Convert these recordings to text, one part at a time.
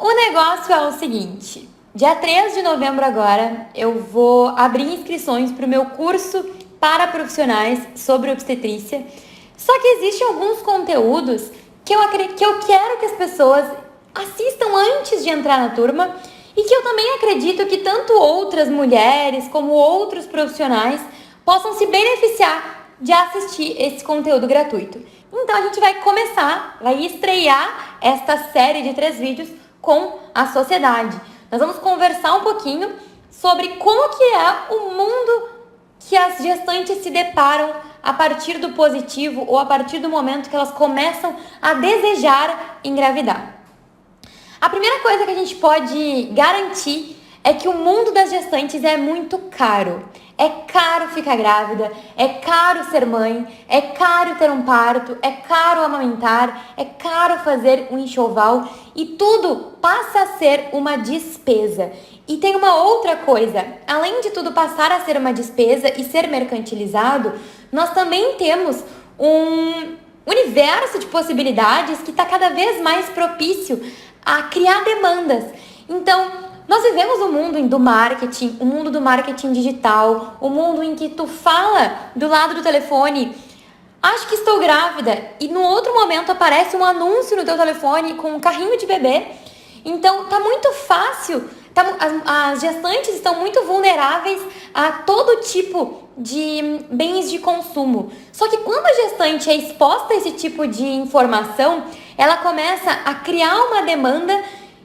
O negócio é o seguinte, dia 3 de novembro agora, eu vou abrir inscrições para o meu curso para profissionais sobre obstetrícia. Só que existem alguns conteúdos que eu quero que as pessoas assistam antes de entrar na turma e que eu também acredito que tanto outras mulheres como outros profissionais possam se beneficiar de assistir esse conteúdo gratuito. Então a gente vai estrear esta série de 3 vídeos com a sociedade. Nós vamos conversar um pouquinho sobre como que é o mundo que as gestantes se deparam a partir do positivo ou a partir do momento que elas começam a desejar engravidar. A primeira coisa que a gente pode garantir é que o mundo das gestantes é muito caro. É caro ficar grávida, é caro ser mãe, é caro ter um parto, é caro amamentar, é caro fazer um enxoval e tudo passa a ser uma despesa. E tem uma outra coisa, além de tudo passar a ser uma despesa e ser mercantilizado, nós também temos um universo de possibilidades que está cada vez mais propício a criar demandas. Então, nós vivemos um mundo do marketing, o mundo do marketing digital, o mundo em que tu fala do lado do telefone, acho que estou grávida, e no outro momento aparece um anúncio no teu telefone com um carrinho de bebê. Então, tá muito fácil, as gestantes estão muito vulneráveis a todo tipo de bens de consumo. Só que quando a gestante é exposta a esse tipo de informação, ela começa a criar uma demanda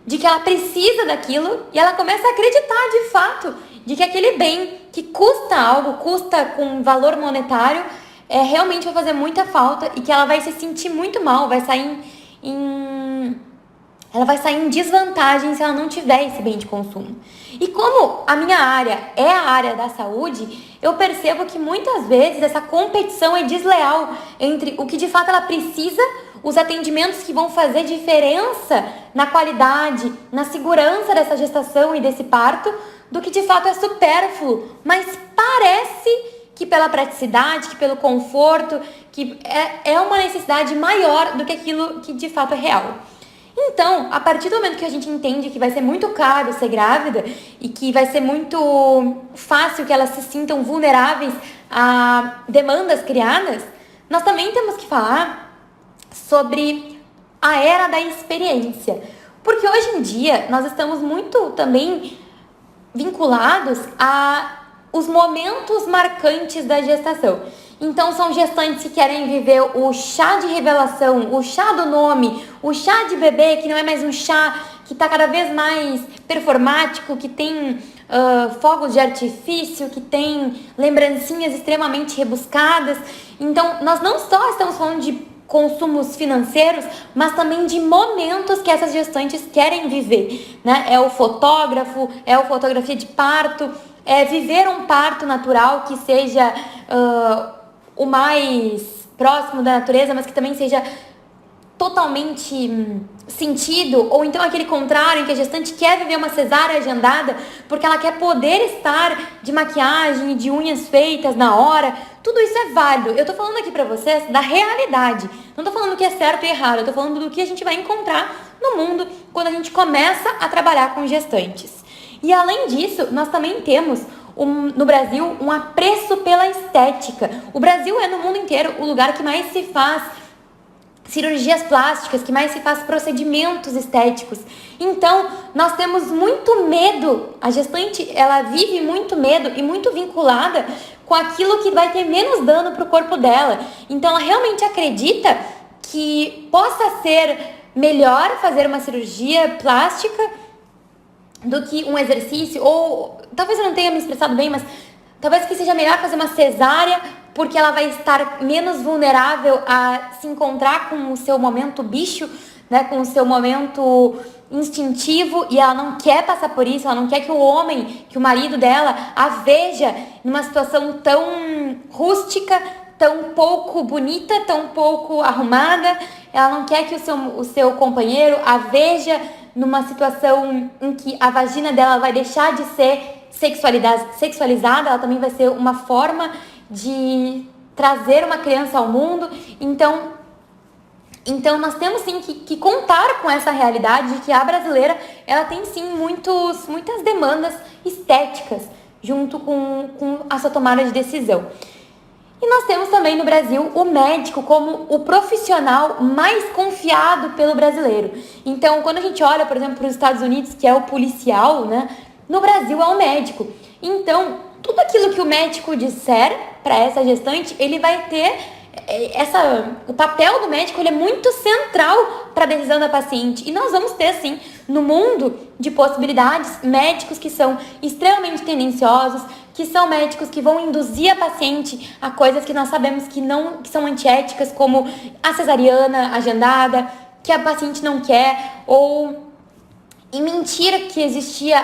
de que ela precisa daquilo e ela começa a acreditar de fato de que aquele bem que custa algo, custa com valor monetário, realmente vai fazer muita falta e que ela vai se sentir muito mal, ela vai sair em desvantagem se ela não tiver esse bem de consumo. E como a minha área é a área da saúde, eu percebo que muitas vezes essa competição é desleal entre o que de fato ela precisa, os atendimentos que vão fazer diferença na qualidade, na segurança dessa gestação e desse parto, do que de fato é supérfluo, mas parece que pela praticidade, que pelo conforto, que é uma necessidade maior do que aquilo que de fato é real. Então, a partir do momento que a gente entende que vai ser muito caro ser grávida e que vai ser muito fácil que elas se sintam vulneráveis a demandas criadas, nós também temos que falar sobre a era da experiência. Porque hoje em dia nós estamos muito também vinculados a os momentos marcantes da gestação. Então são gestantes que querem viver o chá de revelação, o chá do nome, o chá de bebê, que não é mais um chá, que está cada vez mais performático, que tem fogos de artifício, que tem lembrancinhas extremamente rebuscadas. Então nós não só estamos falando de consumos financeiros, mas também de momentos que essas gestantes querem viver, né? É o fotógrafo, é a fotografia de parto, é viver um parto natural que seja o mais próximo da natureza, mas que também seja totalmente sentido, ou então aquele contrário, em que a gestante quer viver uma cesárea agendada porque ela quer poder estar de maquiagem e de unhas feitas na hora. Tudo isso é válido. Eu tô falando aqui pra vocês da realidade. Não tô falando que é certo e errado, eu tô falando do que a gente vai encontrar no mundo quando a gente começa a trabalhar com gestantes. E além disso, nós também temos no Brasil um apreço pela estética. O Brasil é no mundo inteiro o lugar que mais se faz cirurgias plásticas, que mais se faz procedimentos estéticos. Então, nós temos muito medo, a gestante, ela vive muito medo e muito vinculada com aquilo que vai ter menos dano para o corpo dela. Então, ela realmente acredita que possa ser melhor fazer uma cirurgia plástica do que um exercício, ou talvez eu não tenha me expressado bem, mas talvez que seja melhor fazer uma cesárea, porque ela vai estar menos vulnerável a se encontrar com o seu momento bicho, né, com o seu momento instintivo, e ela não quer passar por isso, ela não quer que o homem, que o marido dela, a veja numa situação tão rústica, tão pouco bonita, tão pouco arrumada. Ela não quer que o seu companheiro a veja numa situação em que a vagina dela vai deixar de ser sexualizada, ela também vai ser uma forma de trazer uma criança ao mundo. Então, Então, nós temos sim que contar com essa realidade de que a brasileira, ela tem sim muitas demandas estéticas junto com a sua tomada de decisão. E nós temos também no Brasil o médico como o profissional mais confiado pelo brasileiro. Então, quando a gente olha, por exemplo, para os Estados Unidos, que é o policial, né? No Brasil é o médico. Então, tudo aquilo que o médico disser para essa gestante, ele vai ter o papel do médico, ele é muito central para a decisão da paciente. E nós vamos ter, sim, no mundo de possibilidades, médicos que são extremamente tendenciosos, que são médicos que vão induzir a paciente a coisas que nós sabemos que são antiéticas, como a cesariana agendada, que a paciente não quer, ou em mentira que existia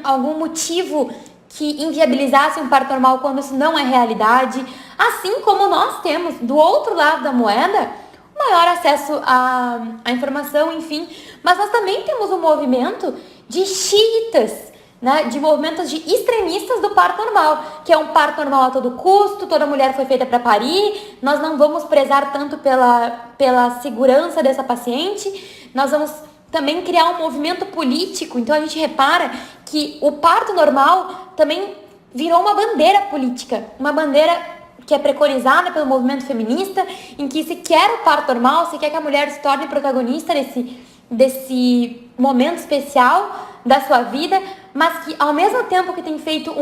algum motivo que inviabilizasse um parto normal quando isso não é realidade. Assim como nós temos, do outro lado da moeda, maior acesso à informação, enfim. Mas nós também temos um movimento de xiitas, né, de movimentos de extremistas do parto normal, que é um parto normal a todo custo, toda mulher foi feita para parir, nós não vamos prezar tanto pela segurança dessa paciente, nós vamos também criar um movimento político. Então a gente repara que o parto normal também virou uma bandeira política, uma bandeira que é preconizada pelo movimento feminista, em que se quer o parto normal, se quer que a mulher se torne protagonista desse momento especial da sua vida, mas que ao mesmo tempo que tem feito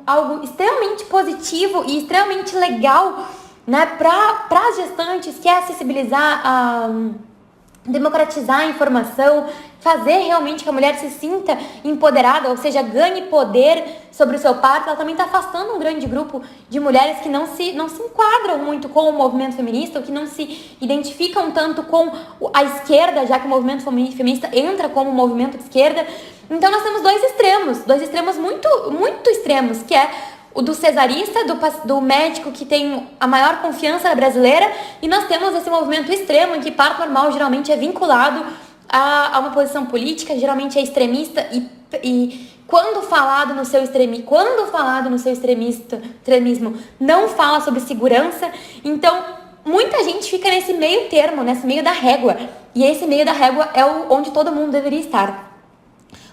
algo extremamente positivo e extremamente legal, né, para as gestantes, que é acessibilizar democratizar a informação, fazer realmente que a mulher se sinta empoderada, ou seja, ganhe poder sobre o seu parto. Ela também está afastando um grande grupo de mulheres que não se enquadram muito com o movimento feminista, ou que não se identificam tanto com a esquerda, já que o movimento feminista entra como um movimento de esquerda. Então nós temos dois extremos muito, muito extremos, que é o do cesarista, do médico que tem a maior confiança na brasileira, e nós temos esse movimento extremo em que parto normal geralmente é vinculado a uma posição política, geralmente é extremista, e quando falado no seu extremismo, não fala sobre segurança. Então, muita gente fica nesse meio termo, nesse meio da régua, e esse meio da régua é onde todo mundo deveria estar.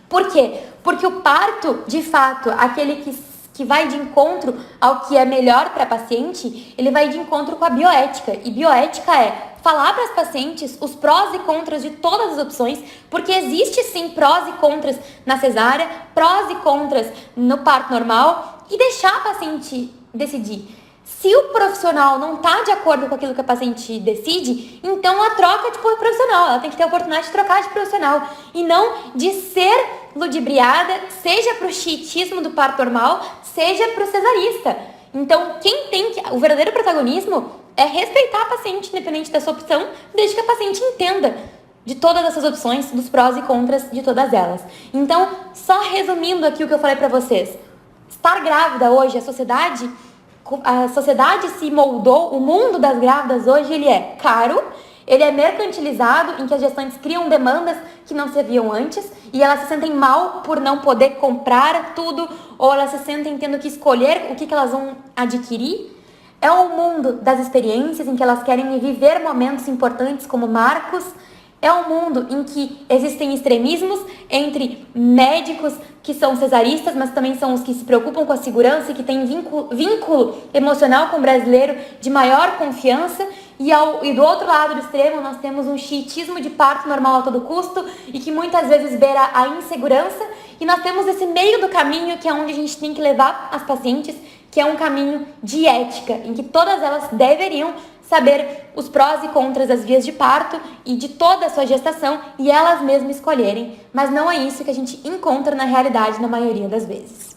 Por quê? Porque o parto, de fato, aquele que vai de encontro ao que é melhor para a paciente, ele vai de encontro com a bioética. E bioética é falar para as pacientes os prós e contras de todas as opções, porque existe sim prós e contras na cesárea, prós e contras no parto normal, e deixar a paciente decidir. Se o profissional não está de acordo com aquilo que a paciente decide, então ela troca de profissional. Ela tem que ter a oportunidade de trocar de profissional e não de ser ludibriada, seja para o xiitismo do parto normal, seja para o cesarista. Então, o verdadeiro protagonismo é respeitar a paciente, independente da sua opção, desde que a paciente entenda de todas essas opções, dos prós e contras de todas elas. Então, só resumindo aqui o que eu falei para vocês. Estar grávida hoje, a sociedade se moldou, o mundo das grávidas hoje, ele é caro, ele é mercantilizado, em que as gestantes criam demandas que não se haviam antes, e elas se sentem mal por não poder comprar tudo, ou elas se sentem tendo que escolher o que elas vão adquirir. É um mundo das experiências, em que elas querem viver momentos importantes como marcos. É um mundo em que existem extremismos entre médicos que são cesaristas, mas também são os que se preocupam com a segurança e que têm vínculo emocional com o brasileiro de maior confiança. E do outro lado do extremo, nós temos um xiitismo de parto normal a todo custo e que muitas vezes beira a insegurança. E nós temos esse meio do caminho, que é onde a gente tem que levar as pacientes, que é um caminho de ética, em que todas elas deveriam saber os prós e contras das vias de parto e de toda a sua gestação e elas mesmas escolherem. Mas não é isso que a gente encontra na realidade na maioria das vezes.